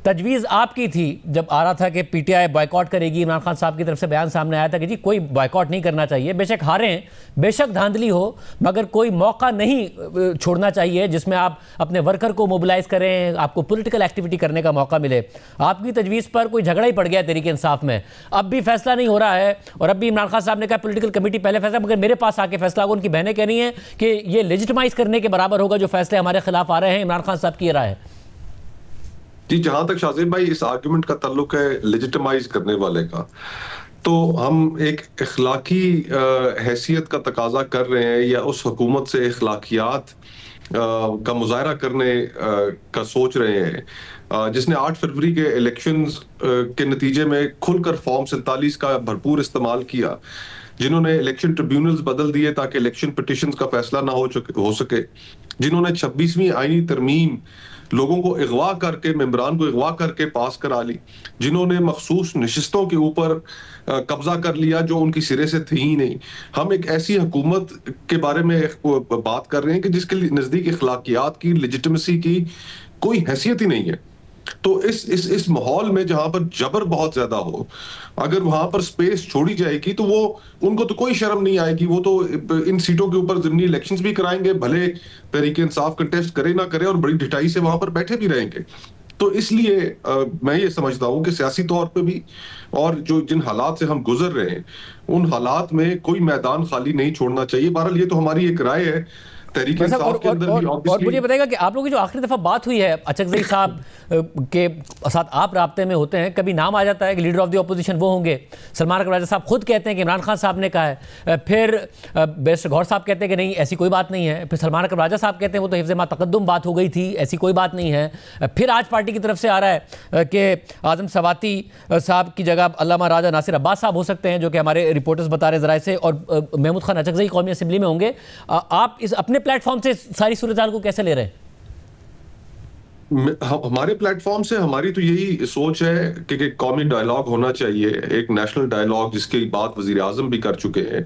तजवीज़ आपकी थी जब आ रहा था कि पीटीआई बॉयकॉट करेगी। इमरान खान साहब की तरफ से बयान सामने आया था कि जी कोई बॉयकॉट नहीं करना चाहिए, बेशक हारें, बेशक धांधली हो, मगर कोई मौका नहीं छोड़ना चाहिए जिसमें आप अपने वर्कर को मोबिलाइज करें, आपको पॉलिटिकल एक्टिविटी करने का मौका मिले। आपकी तजवीज़ पर कोई झगड़ा ही पड़ गया तहरीक इंसाफ में, अब भी फैसला नहीं हो रहा है और अब भी इमरान खान साहब ने कहा पॉलिटिकल कमेटी पहले फैसला, मगर मेरे पास आके फैसला होगा। उनकी बहनें कह रही हैं कि ये लेजिटिमाइज करने के बराबर होगा जो फैसले हमारे खिलाफ आ रहे हैं। इमरान खान साहब की राय है जी। जहां तक शाज़ेब भाई इस आर्गुमेंट का ताल्लुक है लेजिटिमाइज करने वाले का, तो हम एक इखलाकी हैसियत का तकाजा कर रहे हैं या उस हुकूमत से इखलाकियात का मुजाहरा करने का सोच रहे हैं जिसने 8 फरवरी के इलेक्शंस के नतीजे में खुलकर फॉर्म 47 का भरपूर इस्तेमाल किया, जिन्होंने इलेक्शन ट्रिब्यूनल्स बदल दिए ताकि इलेक्शन पिटिशंस का फैसला ना हो सके, जिन्होंने 26वीं आईनी तरमीम लोगों को अगवा करके, मेंबरान को अगवा करके पास करा ली, जिन्होंने मखसूस नशिस्तों के ऊपर कब्जा कर लिया जो उनकी सिरे से थी ही नहीं। हम एक ऐसी हुकूमत के बारे में बात कर रहे हैं कि जिसके नजदीक इखलाकियात की, लेजिटिमेसी की कोई हैसियत ही नहीं है। तो इस माहौल में जहां पर जबर बहुत ज्यादा हो, अगर वहां पर स्पेस छोड़ी जाएगी तो वो उनको तो कोई शर्म नहीं आएगी। वो तो इन सीटों के ऊपर ज़िमनी इलेक्शंस भी कराएंगे, भले तहरीक इंसाफ कंटेस्ट करे ना करे, और बड़ी ढिठाई से वहां पर बैठे भी रहेंगे। तो इसलिए मैं ये समझता हूं कि सियासी तौर पे भी और जो जिन हालात से हम गुजर रहे हैं उन हालात में कोई मैदान खाली नहीं छोड़ना चाहिए। बहरहाल ये तो हमारी एक राय है। तहरीक इंसाफ के अंदर भी और मुझे बताएगा कि आप लोगों की जो आखिरी दफा बात हुई है अचकज़ई साहब के साथ, आप राब्ते में होते हैं, कभी नाम आ जाता है कि लीडर ऑफ द अपोजिशन वो होंगे। सलमान अकबर राजा साहब खुद कहते हैं कि इमरान खान साहब ने कहा है, फिर बैरिस्टर गौहर साहब कहते हैं कि नहीं ऐसी कोई बात नहीं है, फिर सलमान अकबर राजा साहब कहते हैं वो तो हिफ्ज़ मा तक़द्दुम बात हो गई थी, ऐसी कोई बात नहीं है। फिर आज पार्टी की तरफ से आ रहा है कि आज़म सवाती साहब की जगह अल्लामा राजा नासिर अब्बास साहब हो सकते हैं, जो कि हमारे रिपोर्टर्स बता रहे ज़राए से, और महमूद खान अचकज़ई कौमी असम्बली में होंगे। आप इस अपने प्लेटफॉर्म से सारी सूरत-हाल को कैसे ले रहे हैं? हमारे प्लेटफॉर्म से हमारी तो यही सोच है कि कौमी डायलॉग होना चाहिए, एक नेशनल डायलॉग जिसकी बात वजीर आजम भी कर चुके हैं,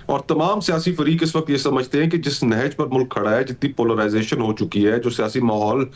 और तमाम सियासी फरीक इस वक्त ये समझते हैं कि जिस नहज पर मुल्क खड़ा है, जितनी पोलराइजेशन हो चुकी है, जो सियासी माहौल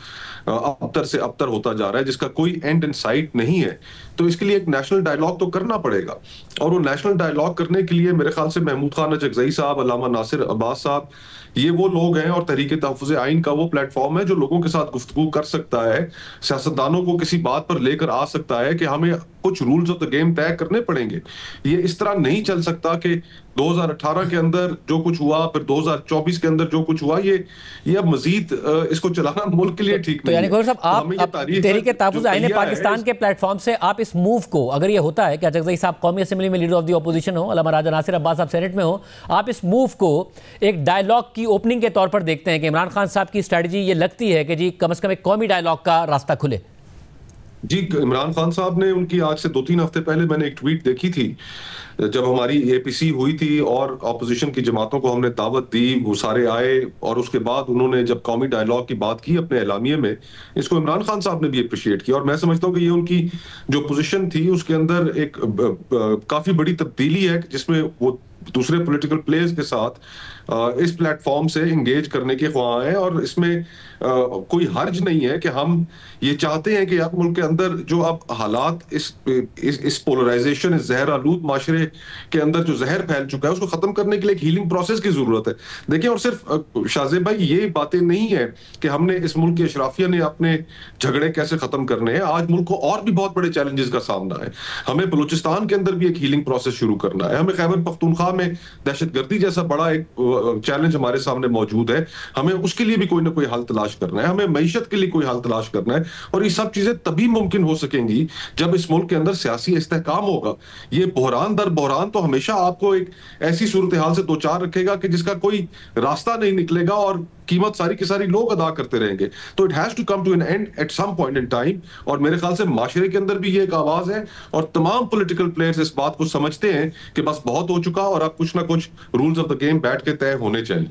अबतर से अबतर होता जा रहा है, जिसका कोई एंड इन साइट नहीं है, तो इसके लिए एक नेशनल डायलॉग तो करना पड़ेगा। और वो नेशनल डायलॉग करने के लिए मेरे ख्याल से महमूद खान अचकज़ई साहब, अल्लामा नासिर अब्बास साहब, ये वो लोग हैं, और तहरीक तहफ़्फ़ुज़ आइन का वो प्लेटफॉर्म है जो लोगों के साथ गुफ्तगू कर सकता है, सियासतदानों को किसी बात पर लेकर आ सकता है कि हमें कुछ रूल्स ऑफ द गेम तय करने पड़ेंगे। ये इस तरह नहीं चल सकता कि 2018 के अंदर जो कुछ हुआ, फिर 2024 के अंदर जो कुछ हुआ, ये अब मजीद इसको चलाना मुल्क के लिए ठीक नहीं है। यानी गौहर साहब, आप तहरीक तहफ़्फ़ुज़ आइन पाकिस्तान के प्लेटफॉर्म से आप इस मूव को, अगर ये होता है कि अचकज़ई साहब कौमी असेंबली में लीडर ऑफ द अपोजिशन हो, अल्लामा राजा नासिर अब्बास साहब सेनेट में हो, आप इस मूव को एक डायलॉग की ओपनिंग के तौर पर देखते हैं कि इमरान खान साहब की स्ट्रैटेजी ये लगती है कि जी कम से कम एक कौमी डायलॉग का रास्ता खुले? जी, इमरान खान साहब ने, उनकी आज से 2-3 हफ्ते पहले मैंने एक ट्वीट देखी थी, जब हमारी एपीसी हुई थी और ऑपोजिशन की जमातों को हमने दावत दी, वो सारे आए, और उसके बाद उन्होंने जब कौमी डायलॉग की बात की अपने एलामिये में, इसको इमरान खान साहब ने भी अप्रिशिएट किया। और मैं समझता हूँ कि ये उनकी जो पोजीशन थी उसके अंदर एक काफी बड़ी तब्दीली है, जिसमें वो दूसरे पॉलिटिकल प्लेयर्स के साथ इस प्लेटफॉर्म से इंगेज करने के ख्वाह हैं, और इसमें कोई हर्ज नहीं है कि हम ये चाहते हैं कि अब मुल्क के अंदर जो अब हालात, इस पोलराइजेशन, इस जहर आलूद माशरे के अंदर जो जहर फैल चुका है, उसको खत्म करने के लिए एक हीलिंग प्रोसेस की जरूरत है। देखिए, और सिर्फ शाज़ेब भाई ये बातें नहीं है कि हमने इस मुल्क की अशराफिया ने अपने झगड़े कैसे खत्म करने हैं। आज मुल्क को और भी बहुत बड़े चैलेंजेस का सामना है। हमें बलूचिस्तान के अंदर भी एक हीलिंग प्रोसेस शुरू करना है। हमें खैबर पख्तूनख्वा में दहशतगर्दी जैसा बड़ा एक चैलेंज हमारे सामने मौजूद है, हमें उसके लिए भी कोई ना कोई हल तलाश करना है। हमें मईशत के लिए कोई हल तलाश करना है, और ये सब चीजें तभी मुमकिन हो सकेंगी जब इस मुल्क के अंदर सियासी इस्तेहकाम होगा। ये बहरान दर बहरान तो हमेशा आपको एक ऐसी सूरत हाल से दो चार रखेगा कि जिसका कोई रास्ता नहीं निकलेगा, और कीमत सारी की सारी लोग अदा करते रहेंगे। तो it has to come to an end at some point in time, और मेरे ख्याल से माशरे के अंदर भी ये एक आवाज है, और तमाम पॉलिटिकल प्लेयर्स इस बात को समझते हैं कि बस बहुत हो चुका, और अब कुछ ना कुछ रूल्स ऑफ द गेम बैठ के तय होने चाहिए।